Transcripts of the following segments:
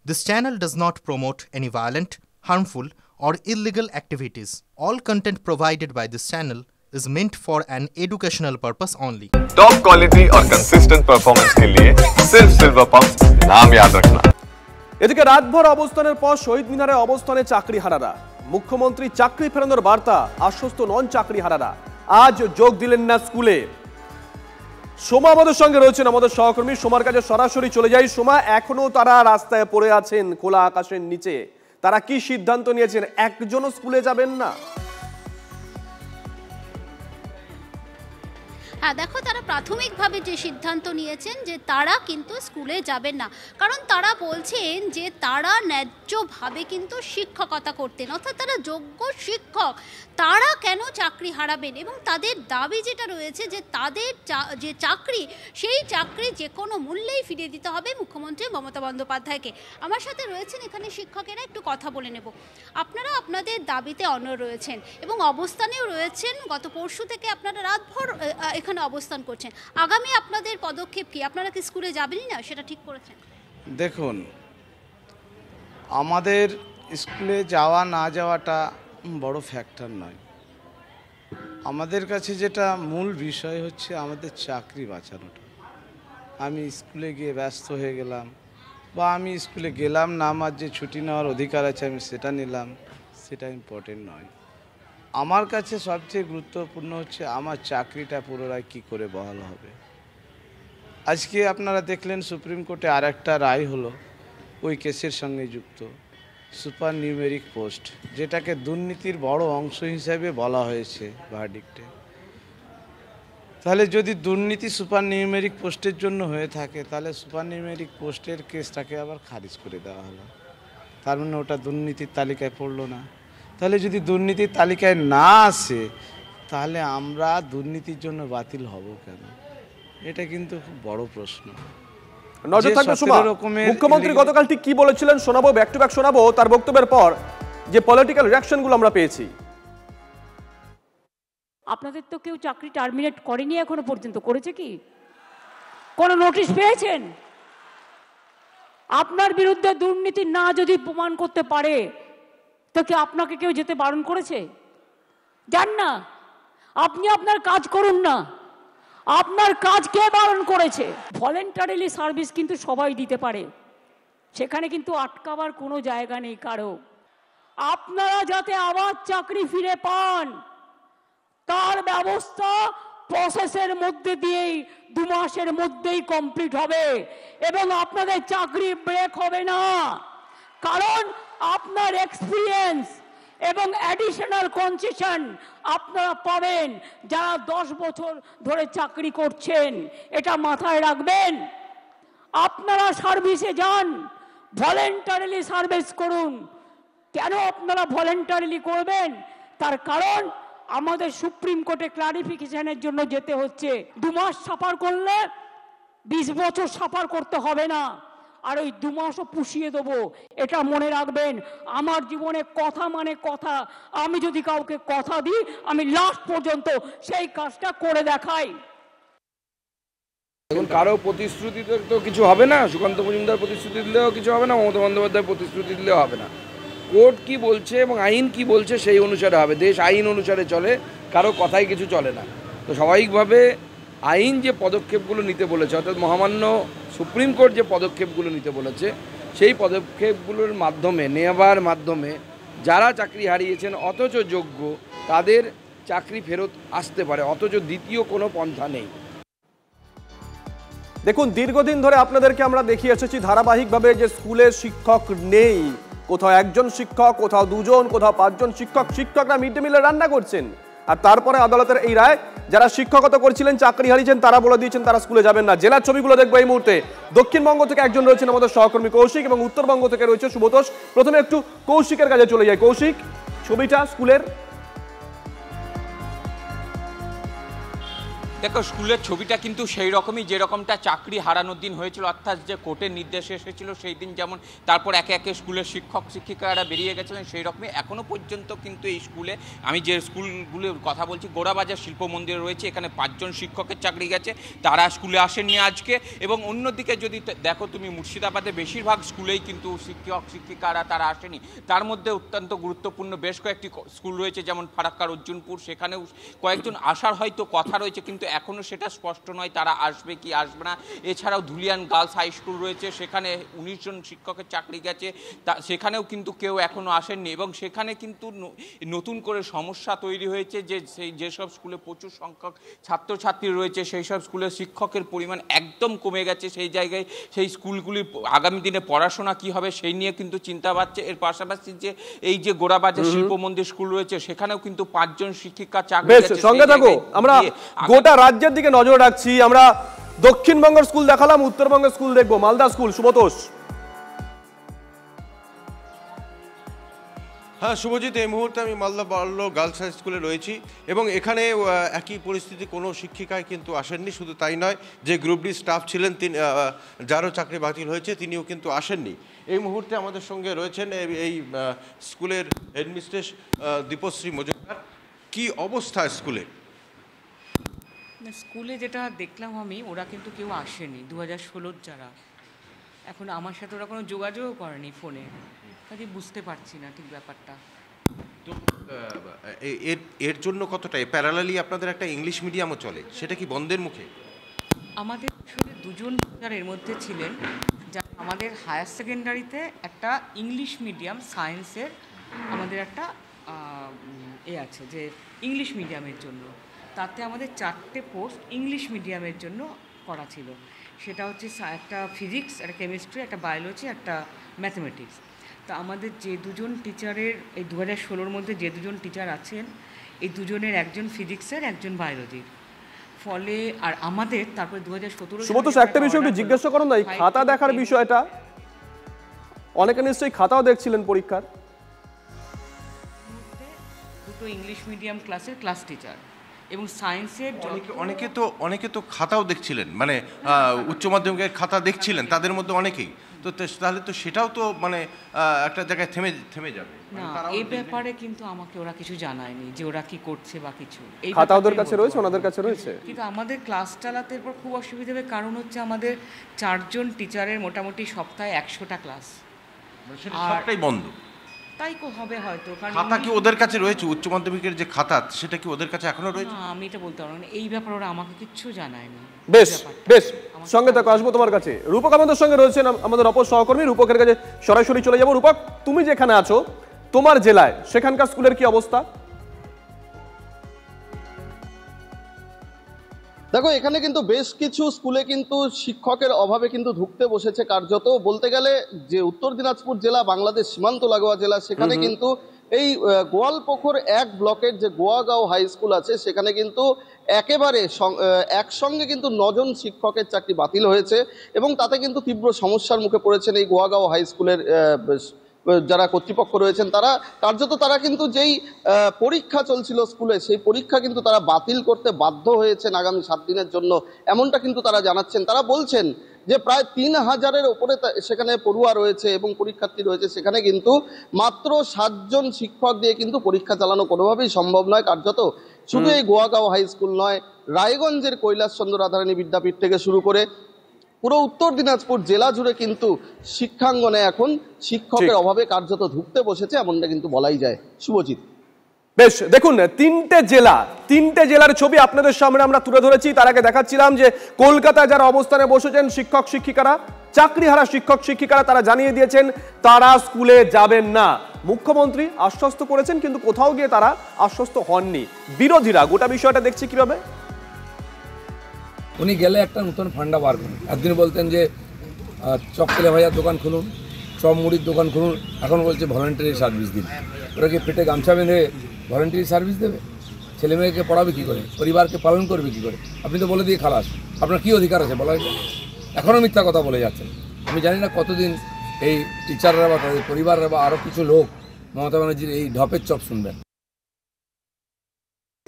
This channel does not promote any violent, harmful, or illegal activities. All content provided by this channel is meant for an educational purpose only. Top quality और consistent performance के लिए सिर्फ silver pumps नाम याद रखना। এদিকে রাতভর অবস্থানের পর শহীদ মিনারে অবস্থানে চাকরিহারারা। মুখ্যমন্ত্রী চাকরি ফেরানোর বার্তা, আশ্বস্ত নন চাকরিহারারা। আজ যোগ দিলেন না স্কুলে। সোমা আমাদের সঙ্গে রয়েছেন, আমাদের সহকর্মী। সোমার কাছে সরাসরি চলে যাই। সোমা, এখনো তারা রাস্তায় পড়ে আছেন খোলা আকাশের নিচে। তারা কি সিদ্ধান্ত নিয়েছেন? একজনও স্কুলে যাবেন না? হ্যাঁ, দেখো, তারা প্রাথমিকভাবে যে সিদ্ধান্ত নিয়েছেন যে তারা কিন্তু স্কুলে যাবেন না, কারণ তারা বলছেন যে তারা ন্যায্যভাবে কিন্তু শিক্ষকতা করতেন, অর্থাৎ তারা যোগ্য শিক্ষক, তারা কেন চাকরি হারাবেন। এবং তাদের দাবি যেটা রয়েছে যে তাদের যে চাকরি, সেই চাকরি যে কোনো মূল্যেই ফিরিয়ে দিতে হবে মুখ্যমন্ত্রী মমতা বন্দ্যোপাধ্যায়কে। আমার সাথে রয়েছেন এখানে শিক্ষকেরা, একটু কথা বলে নেব। আপনারা আপনাদের দাবিতে অনড় রয়েছেন এবং অবস্থানেও রয়েছেন। গত পরশু থেকে আপনারা রাতভর এখানে অবস্থান করছেন। আগামী আপনাদের পদক্ষেপ কি? আপনারা কি স্কুলে যাবেনই না, সেটা ঠিক করেছেন? দেখুন, আমাদের স্কুলে যাওয়া না যাওয়াটা বড় ফ্যাক্টর নয়। আমাদের কাছে যেটা মূল বিষয় হচ্ছে আমাদের চাকরি বাঁচানোটা। আমি স্কুলে গিয়ে ব্যস্ত হয়ে গেলাম বা আমি স্কুলে গেলাম না, আমার যে ছুটি নেওয়ার অধিকার আছে আমি সেটা নিলাম, সেটা ইম্পর্টেন্ট নয়। আমার কাছে সবচেয়ে গুরুত্বপূর্ণ হচ্ছে আমার চাকরিটা পুনরায় কী করে বহাল হবে। আজকে আপনারা দেখলেন সুপ্রিম কোর্টে আর একটা রায় হলো ওই কেসের সঙ্গে যুক্ত, সুপার নিউমেরিক পোস্ট, যেটাকে দুর্নীতির বড় অংশ হিসাবে বলা হয়েছে ভার্ডিক্টে। তাহলে যদি দুর্নীতি সুপার নিউমেরিক পোস্টের জন্য হয়ে থাকে, তাহলে সুপার নিউমেরিক পোস্টের কেসটাকে আবার খারিজ করে দেওয়া হলো। তার মানে ওটা দুর্নীতির তালিকায় পড়লো না। তাহলে যদি দুর্নীতির তালিকায় না আসে, তাহলে আমরা দুর্নীতির জন্য বাতিল হব কেন? এটা কিন্তু খুব বড় প্রশ্ন। নজর থাকবে সুমা। মুখ্যমন্ত্রী গতকাল ঠিক কি বলেছিলেন শোনাবো, ব্যাক টু ব্যাক শোনাবো তার বক্তব্যের পর যে পলিটিক্যাল রিঅ্যাকশনগুলো আমরা পেয়েছি। আপনাদের তো কেউ চাকরি টার্মিনেট করেনি এখনো পর্যন্ত, করেছে কি? কোনো নোটিশ পেয়েছেন? আপনার বিরুদ্ধে দুর্নীতি না যদি প্রমাণ করতে পারে, তো কি আপনাকে কেউ যেতে বারণ করেছে? যান না, আপনি আপনার কাজ করুন না। আপনার কাজ কে বারণ করেছে? ভলেন্টারিলি সার্ভিস কিন্তু সবাই দিতে পারে, সেখানে কিন্তু আটকাবার কোনো জায়গা নেই কারো। আপনারা যাতে আবার চাকরি ফিরে পান, তার ব্যবস্থা প্রসেসের মধ্যে দিয়েই 2 মাসের মধ্যেই কমপ্লিট হবে এবং আপনাদের চাকরি ব্রেক হবে না। কারণ আপনার এক্সপিরিয়েন্স এবং অ্যাডিশনাল কনসেশন আপনারা পাবেন যারা 10 বছর ধরে চাকরি করছেন, এটা মাথায় রাখবেন। আপনারা সার্ভিসে যান, ভলেন্টারিলি সার্ভিস করুন। কেন আপনারা ভলেন্টারিলি করবেন? তার কারণ আমাদের সুপ্রিম কোর্টে ক্লারিফিকেশনের জন্য যেতে হচ্ছে। 2 মাস সাফার করলে 20 বছর সাফার করতে হবে না, আর ওই 2 মাসও পুষিয়ে দেবো। এটা মনে রাখবেন। আমার জীবনে কথা মানে কথা। আমি যদি কাউকে কথা দিই, আমি লাস্ট পর্যন্ত সেই কাজটা করে দেখাই। এখন কারো প্রতিশ্রুতিতে তো কিছু হবে না। সুকান্ত মজুমদার প্রতিশ্রুতি দিলেও কিছু হবে না, মমতা বন্দ্যোপাধ্যায় প্রতিশ্রুতি দিলেও হবে না। কোর্ট কি বলছে এবং আইন কি বলছে সেই অনুসারে হবে। দেশ আইন অনুসারে চলে, কারো কথাই কিছু চলে না। তো স্বাভাবিকভাবে আইন যে পদক্ষেপগুলো নিতে বলেছে, অর্থাৎ মহামান্য সুপ্রিম কোর্ট যে পদক্ষেপগুলো নিতে বলেছে, সেই পদক্ষেপগুলোর মাধ্যমে নেওয়ার মাধ্যমে যারা চাকরি হারিয়েছেন অথচ যোগ্য, তাদের চাকরি ফেরত আসতে পারে, অথচ দ্বিতীয় কোনো পন্থা নেই। দেখুন, দীর্ঘদিন ধরে আপনাদেরকে আমরা দেখিয়ে এসেছি ধারাবাহিকভাবে যে স্কুলে শিক্ষক নেই। কোথাও 1জন শিক্ষক, কোথাও 2জন, কোথাও 5জন শিক্ষক। শিক্ষকরা মিড ডে মিলে রান্না করছেন, আর তারপরে আদালতের এই রায়, যারা শিক্ষকতা করছিলেন চাকরি হারিয়েছেন তারা বলে দিয়েছেন তারা স্কুলে যাবেন না। জেলার ছবিগুলো দেখবো এই মুহূর্তে। দক্ষিণবঙ্গ থেকে একজন রয়েছেন আমাদের সহকর্মী কৌশিক এবং উত্তরবঙ্গ থেকে রয়েছে সুবোধোষ। প্রথমে একটু কৌশিকের কাছে চলে যায়। কৌশিক, ছবিটা স্কুলের। দেখো স্কুলের ছবিটা কিন্তু সেই রকমই, যেরকমটা চাকরি হারানোর দিন হয়েছিল, অর্থাৎ যে কোর্টের নির্দেশ এসেছিল সেই দিন যেমন, তারপর একে একে স্কুলের শিক্ষক শিক্ষিকারা বেরিয়ে গেছিলেন, সেই রকমই এখনও পর্যন্ত কিন্তু এই স্কুলে, আমি যে স্কুলগুলোর কথা বলছি, গোড়াবাজার শিল্প মন্দির রয়েছে, এখানে 5 জন শিক্ষকের চাকরি গেছে, তারা স্কুলে আসেননি আজকে। এবং অন্যদিকে যদি দেখো তুমি, মুর্শিদাবাদে বেশিরভাগ স্কুলেই কিন্তু শিক্ষক শিক্ষিকারা তারা আসেনি। তার মধ্যে অত্যন্ত গুরুত্বপূর্ণ বেশ কয়েকটি স্কুল রয়েছে, যেমন ফারাক্কার অর্জুনপুর, সেখানেও কয়েকজন আসার হয়তো কথা রয়েছে, কিন্তু এখনও সেটা স্পষ্ট নয় তারা আসবে কি আসবে না। এছাড়াও ধুলিয়ান গার্লস হাই স্কুল রয়েছে, সেখানে 19 জন শিক্ষকের চাকরি গেছে, সেখানেও কিন্তু কেউ এখনও আসেননি। এবং সেখানে কিন্তু নতুন করে সমস্যা তৈরি হয়েছে যে যেসব স্কুলে প্রচুর সংখ্যক ছাত্রছাত্রী রয়েছে সেই সব স্কুলের শিক্ষকের পরিমাণ একদম কমে গেছে। সেই জায়গায় সেই স্কুলগুলির আগামী দিনে পড়াশোনা কি হবে সেই নিয়ে কিন্তু চিন্তা বাড়ছে। এর পাশাপাশি যে এই যে গোড়াবাজার শিল্প মন্দির স্কুল রয়েছে, সেখানেও কিন্তু 5 জন শিক্ষিকা চাকরি গেছে। সঙ্গে থাকো, আমরা গোটা রাজ্যের দিকে নজর রাখছি। আমরা দক্ষিণবঙ্গের স্কুল দেখালাম, উত্তরবঙ্গের স্কুল দেখবো, মালদা স্কুল। সুব্রতোষ। হ্যাঁ শুভজিৎ, এই মুহূর্তে আমি মালদা বাল্য গার্লস হাই স্কুলে রয়েছি এবং এখানে একই পরিস্থিতি, কোনো শিক্ষিকায় কিন্তু আসেননি। শুধু তাই নয়, যে গ্রুপ ডি স্টাফ ছিলেন তিনি, যারও চাকরি বাতিল হয়েছে, তিনিও কিন্তু আসেননি। এই মুহূর্তে আমাদের সঙ্গে রয়েছেন এই স্কুলের হেডমিস্ট্রেস দীপশ্রী মজুমদার। কি অবস্থা স্কুলে? স্কুলে যেটা দেখলাম আমি, ওরা কিন্তু কেউ আসেনি 2016 যারা, এখন আমার সাথে ওরা কোনো যোগাযোগও করেনি ফোনে, কাজে বুঝতে পারছি না ঠিক ব্যাপারটা। তো এর জন্য কতটা প্যারালালি আপনাদের একটা ইংলিশ মিডিয়ামও চলে, সেটা কি বন্ধের মুখে? আমাদের 2 জন টিচার এর মধ্যে ছিলেন, যা আমাদের হায়ার সেকেন্ডারিতে একটা ইংলিশ মিডিয়াম সায়েন্সের আমাদের একটা আছে যে ইংলিশ মিডিয়ামের জন্য, তাতে আমাদের 4টে পোস্ট ইংলিশ মিডিয়ামের জন্য করা ছিল। সেটা হচ্ছে একটা ফিজিক্স, একটা কেমিস্ট্রি, একটা বায়োলজি, একটা ম্যাথমেটিক্স। তা আমাদের যে 2 জন টিচারের এই 2016-র মধ্যে যে 2 জন টিচার আছেন, এই 2 জনের একজন ফিজিক্সের, একজন বায়োলজির। ফলে আর আমাদের তারপরে 2017 সুব্রতোষ, একটা বিষয় একটু জিজ্ঞাসা করুন না, এই খাতা দেখার বিষয়টা, অনেকে নিশ্চয়ই খাতাও দেখছিলেন পরীক্ষার। 2 ইংলিশ মিডিয়াম ক্লাসের ক্লাস টিচার এবং সায়েন্সের অনেকে তো খাতাও দেখছিলেন, মানে উচ্চ মাধ্যমিকের খাতা দেখছিলেন, তাদের মধ্যে অনেকেই তো, তাহলে তো সেটাও তো মানে একটা জায়গায় থেমে যাবে না। এই ব্যাপারে কিন্তু আমাকে ওরা কিছু জানায়নি যে ওরা কি করছে বা কিছু। এই খাতা ওদের কাছে রয়েছে, ওনাদের কাছে রয়েছে, কিন্তু আমাদের ক্লাস চালাতে পর খুব অসুবিধা হবে, কারণ হচ্ছে আমাদের 4 জন টিচারের মোটামুটি সপ্তাহে 100টা ক্লাস, সবটাই বন্ধ। তাই হবে হয়তো, কারণ খাতা কি ওদের কাছে রয়েছে? উচ্চ মাধ্যমিকের যে খাতা, সেটা কি ওদের কাছে এখনো রয়েছে? আমি এটা বলতে পারবো না, এই ব্যাপারে ওরা আমাকে কিচ্ছু জানায়নি। বেশ বেশ, সঙ্গে থাকো, আসবো তোমার কাছে। রূপক আমাদের সঙ্গে রয়েছেন, আমাদের অপর সহকর্মী। রূপকের কাছে সরাসরি চলে যাবো। রূপক, তুমি যেখানে আছো তোমার জেলায়, সেখানকার স্কুলের কি অবস্থা? দেখো, এখানে কিন্তু বেশ কিছু স্কুলে কিন্তু শিক্ষকের অভাবে কিন্তু ঢুকতে বসেছে কার্যত। বলতে গেলে যে উত্তর দিনাজপুর জেলা, বাংলাদেশ সীমান্ত লাগোয়া জেলা, সেখানে কিন্তু এই গোয়ালপুকুর 1 ব্লকের যে গোয়াগাঁও হাই স্কুল আছে, সেখানে কিন্তু একেবারে একসঙ্গে কিন্তু 9 জন শিক্ষকের চাকরি বাতিল হয়েছে এবং তাতে কিন্তু তীব্র সমস্যার মুখে পড়েছেন এই গোয়াগাঁও হাই স্কুলের যারা কর্তৃপক্ষ রয়েছেন। তারা কার্যত তারা কিন্তু যেই পরীক্ষা চলছিল স্কুলে, সেই পরীক্ষা কিন্তু তারা বাতিল করতে বাধ্য হয়েছেন আগামী 7 দিনের জন্য, এমনটা কিন্তু তারা জানাচ্ছেন। তারা বলছেন যে প্রায় 3000-এর ওপরে সেখানে পড়ুয়া রয়েছে এবং পরীক্ষার্থী রয়েছে, সেখানে কিন্তু মাত্র 7 জন শিক্ষক দিয়ে কিন্তু পরীক্ষা চালানো কোনোভাবেই সম্ভব নয়। কার্যত শুধু এই গোয়াগাঁও হাই স্কুল নয়, রায়গঞ্জের কৈলাসচন্দ্র রাধারানী বিদ্যাপীঠ থেকে শুরু করে পুরো উত্তর দিনাজপুর জেলা জুড়ে কিন্তু শিক্ষাঙ্গনে এখন শিক্ষকের অভাবে কার্যত ঢুকতে বসেছে, এমনটা কিন্তু বলাই যায়। শুভজিৎ, বেশ, দেখুন 3টে জেলার ছবি আপনাদের সামনে আমরা তুলে ধরেছি। তার আগে দেখাচ্ছিলাম যে কলকাতায় যারা অবস্থানে বসেছেন শিক্ষক শিক্ষিকারা, চাকরিহারা শিক্ষক শিক্ষিকারা, তারা জানিয়ে দিয়েছেন তারা স্কুলে যাবেন না। মুখ্যমন্ত্রী আশ্বস্ত করেছেন, কিন্তু কোথাও গিয়ে তারা আশ্বস্ত হননি। বিরোধীরা গোটা বিষয়টা দেখছে কিভাবে। উনি গেলে একটা নতুন ফান্ডা বার করুন। একদিন বলতেন যে চপ তেলে ভাজার দোকান খুলুন, চপ মুড়ির দোকান খুলুন, এখন বলছে ভলেন্টারি সার্ভিস দিন। ওরা কি পেটে গামছা বেঁধে ভলেন্টারি সার্ভিস দেবে? ছেলে মেয়েকে পড়াবে কী করে? পরিবারকে পালন করবে কী করে? আপনি তো বলে দিয়ে খালাস, আপনার কী অধিকার আছে বলা? এখনও মিথ্যা কথা বলে যাচ্ছেন। আমি জানি না কতদিন এই টিচাররা বা তাদের পরিবাররা বা আরও কিছু লোক মমতা ব্যানার্জির এই ঢপের চপ শুনবেন।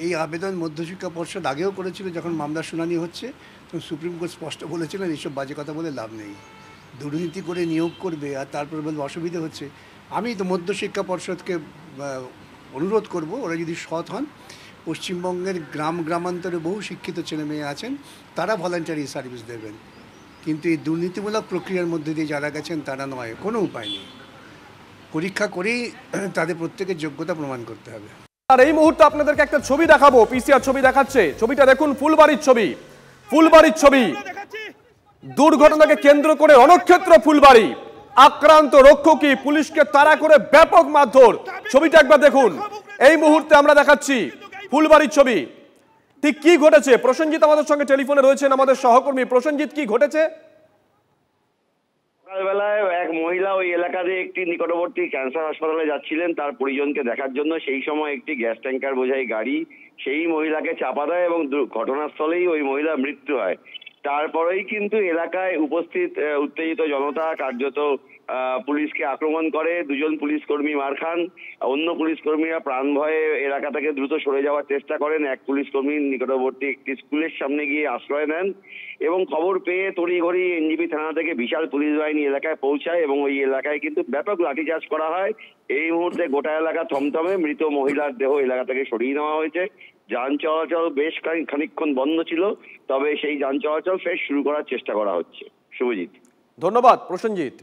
এই আবেদন মধ্যশিক্ষা পর্ষদ আগেও করেছিল যখন মামলার শুনানি হচ্ছে, তখন সুপ্রিম কোর্ট স্পষ্ট বলেছিলেন এইসব বাজে কথা বলে লাভ নেই, দুর্নীতি করে নিয়োগ করবে আর তারপরে বলবে অসুবিধা হচ্ছে। আমি তো মধ্যশিক্ষা পর্ষদকে অনুরোধ করব, ওরা যদি সৎ হন, পশ্চিমবঙ্গের গ্রামান্তরে বহু শিক্ষিত ছেলে মেয়ে আছেন, তারা ভলান্টারি সার্ভিস দেবেন, কিন্তু এই দুর্নীতিমূলক প্রক্রিয়ার মধ্যে দিয়ে যারা গেছেন তারা নয়, কোনো উপায় নেই। পরীক্ষা করেই তাদের প্রত্যেকের যোগ্যতা প্রমাণ করতে হবে। আর এই মুহূর্তে আপনাদেরকে একটা ছবি দেখাবো, পিসিআর ছবি দেখাচ্ছে, ছবিটা দেখুন, ফুলবাড়ির ছবি, ফুলবাড়ির ছবি। দুর্ঘটনাকে কেন্দ্র করে রণক্ষেত্র ফুলবাড়ি, আক্রান্ত রক্ষকী পুলিশকে তাড়া করে ব্যাপক মারধর। ছবিটা একবার দেখুন, এই মুহূর্তে আমরা দেখাচ্ছি ফুলবাড়ির ছবি। ঠিক কি ঘটেছে, প্রসেনজিৎ আমাদের সঙ্গে টেলিফোনে রয়েছেন, আমাদের সহকর্মী। প্রসেনজিৎ, কি ঘটেছে? সকালবেলায় এক মহিলা ওই এলাকাতে একটি নিকটবর্তী ক্যান্সার হাসপাতালে যাচ্ছিলেন তার পরিজনকে দেখার জন্য। সেই সময় একটি গ্যাস ট্যাঙ্কার বোঝাই গাড়ি সেই মহিলাকে চাপা দেয় এবং ঘটনাস্থলেই ওই মহিলার মৃত্যু হয়। তারপরেই কিন্তু এলাকায় উপস্থিত উত্তেজিত জনতা কার্যত পুলিশকে আক্রমণ করে, দুজন পুলিশ কর্মী মার খান, অন্য পুলিশ কর্মীরা প্রাণ ভয়ে এলাকা থেকে দ্রুত সরে যাওয়ার চেষ্টা করেন। এক পুলিশ কর্মী নিকটবর্তী একটি স্কুলের সামনে গিয়ে আশ্রয় নেন এবং খবর পেয়ে তড়িঘড়ি এনজিপি থানা থেকে বিশাল পুলিশ বাহিনী এলাকায় পৌঁছায় এবং ওই এলাকায় কিন্তু ব্যাপক লাঠিচার্জ করা হয়। এই মুহূর্তে গোটা এলাকা থমথমে, মৃত মহিলার দেহ এলাকা থেকে সরিয়ে নেওয়া হয়েছে। যান চলাচল বেশ খানিকক্ষণ বন্ধ ছিল, তবে সেই যান চলাচল ফের শুরু করার চেষ্টা করা হচ্ছে। শুভজিৎ, ধন্যবাদ প্রসেনজিৎ।